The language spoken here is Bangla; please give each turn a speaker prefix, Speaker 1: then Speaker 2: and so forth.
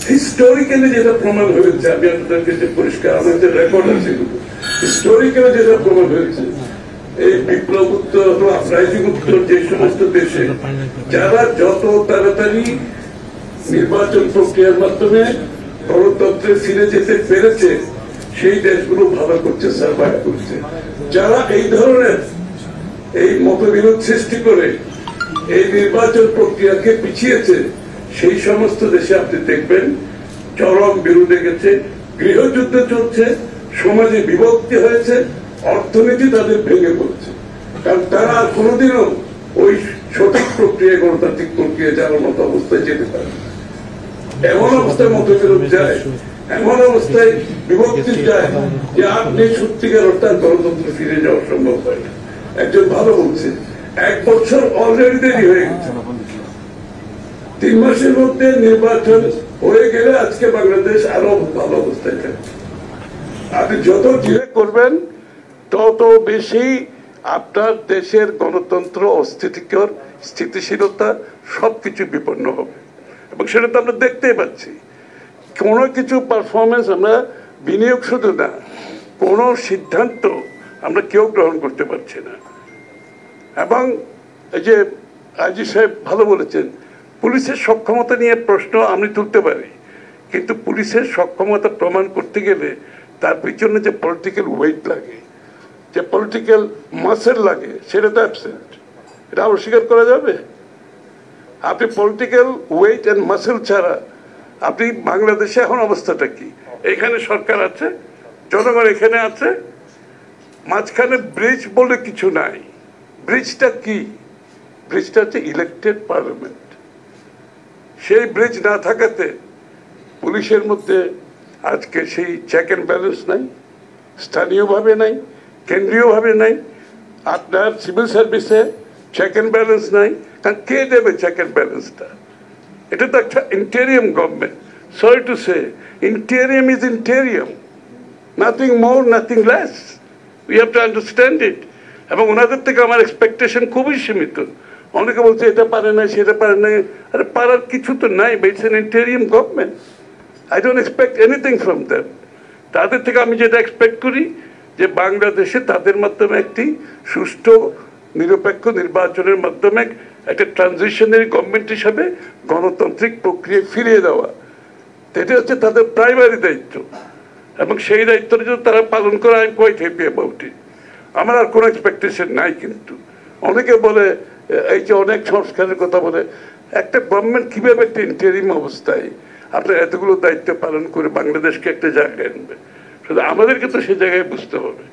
Speaker 1: হিস্টোরিক্যালি যেটা প্রমাণ হয়েছে, আমি আপনাদেরকে যে পরিষ্কার আমাদের রেকর্ড আছে, হিস্টোরিক্যালি যেটা প্রমাণ হয়েছে, এই বিপ্লব উত্তর অথবা আপরাইজিং উত্তর যে সমস্ত দেশে যারা যত তাড়াতাড়ি নির্বাচন প্রক্রিয়ার মাধ্যমে গণতন্ত্রে ফিরে যেতে পেরেছে, সেই দেশগুলো ভালো করছে, সার্ভাইভ করছে। যারা এই ধরনের এই মতবিরোধ সৃষ্টি করে এই নির্বাচন প্রক্রিয়াকে পিছিয়েছে, সেই সমস্ত দেশে আপনি দেখবেন চরম বিরোধে গেছে, গৃহযুদ্ধ চলছে, সমাজে বিভক্তি হয়েছে, অর্থনীতি তাদের ভেঙে পড়ছে। কারণ তারা আর কোনোদিনও ওই সঠিক প্রক্রিয়া, গণতান্ত্রিক প্রক্রিয়া যাওয়ার মতো অবস্থায় যেতে পারে। এমন অবস্থায় মতবিরোধ যায়, এমন অবস্থায় বিভক্তি যায় যে আপনি সত্যিকার অর্থাৎ গণতন্ত্রে ফিরে যাওয়া সম্ভব হয় না। একজন ভালো বলছে 1 বছর অলরেডি দেরি হয়ে গেছে। 3 মাসের মধ্যে নির্বাচন হয়ে গেলে আজকে বাংলাদেশ আরো ভালো অবস্থায় থাকবে। আপনি যত ধীরে করবেন তত বেশি আপনার দেশের গণতন্ত্র, অস্থিতিকর স্থিতিশীলতা সবকিছু বিপন্ন হবে। এবং সেটা তো আমরা দেখতেই পাচ্ছি। কোনো কিছু পারফরমেন্স আমরা বিনিয়োগ শুধু না, কোনো সিদ্ধান্ত আমরা কেউ গ্রহণ করতে পারছি না। এবং এই যে আজি সাহেব ভালো বলেছেন, পুলিশের সক্ষমতা নিয়ে প্রশ্ন আমি তুলতে পারি, কিন্তু পুলিশের সক্ষমতা প্রমাণ করতে গেলে তার পিছনে যে পলিটিক্যাল ওয়েট লাগে, যে পলিটিক্যাল মাসেল লাগে, সেটা তো অ্যাবসেন্ট। এটা অস্বীকার করা যাবে? আপনি পলিটিক্যাল ওয়েট অ্যান্ড মাসেল ছাড়া আপনি বাংলাদেশে এখন অবস্থাটা কি? এখানে সরকার আছে, জনগণ এখানে আছে, মাঝখানে ব্রিজ বলে কিছু নাই। ব্রিজটা কি? ব্রিজটা হচ্ছে ইলেক্টেড পার্লামেন্ট। সেই ব্রিজ না থাকাতে পুলিশের মধ্যে আজকে সেই চেক অ্যান্ড ব্যালেন্স নাই, স্থানীয়ভাবে নাই, কেন্দ্রীয়ভাবে নাই। আপনার সিভিল সার্ভিসে চেক অ্যান্ড ব্যালেন্স নাই, কারণ কে দেবে চেক অ্যান্ড ব্যালেন্সটা? এটা তো একটা interim government. Sorry to say, interim is interim, nothing more, nothing less. We have to understand it. এবং ওনাদের থেকে আমার এক্সপেকটেশন খুবই সীমিত। অনেকে বলছে এটা পারে না, সেটা পারে না। আরে পারার কিছু তো নাই, it's an interim government. I don't expect anything from them. তাদের থেকে আমি যেটা এক্সপেক্ট করি যে বাংলাদেশে তাদের মাধ্যমে একটি সুষ্ঠু নিরপেক্ষ নির্বাচনের মাধ্যমে একটা ট্রানজিশনারি গভর্নমেন্ট হিসাবে গণতান্ত্রিক প্রক্রিয়ায় ফিরিয়ে দেওয়া, এটা হচ্ছে তাদের প্রাইমারি দায়িত্ব। এবং সেই দায়িত্বটা যদি তারা পালন করে, I am quite happy about it. আমার আর কোনো এক্সপেকটেশন নাই। কিন্তু অনেকে বলে, এই যে অনেক সংস্কারের কথা বলে, একটা গভর্নমেন্ট কীভাবে একটা ইন্টারিম অবস্থায় আপনার এতগুলো দায়িত্ব পালন করে বাংলাদেশকে একটা জায়গায় আনবে, শুধু আমাদেরকে তো সেই জায়গায় বুঝতে হবে।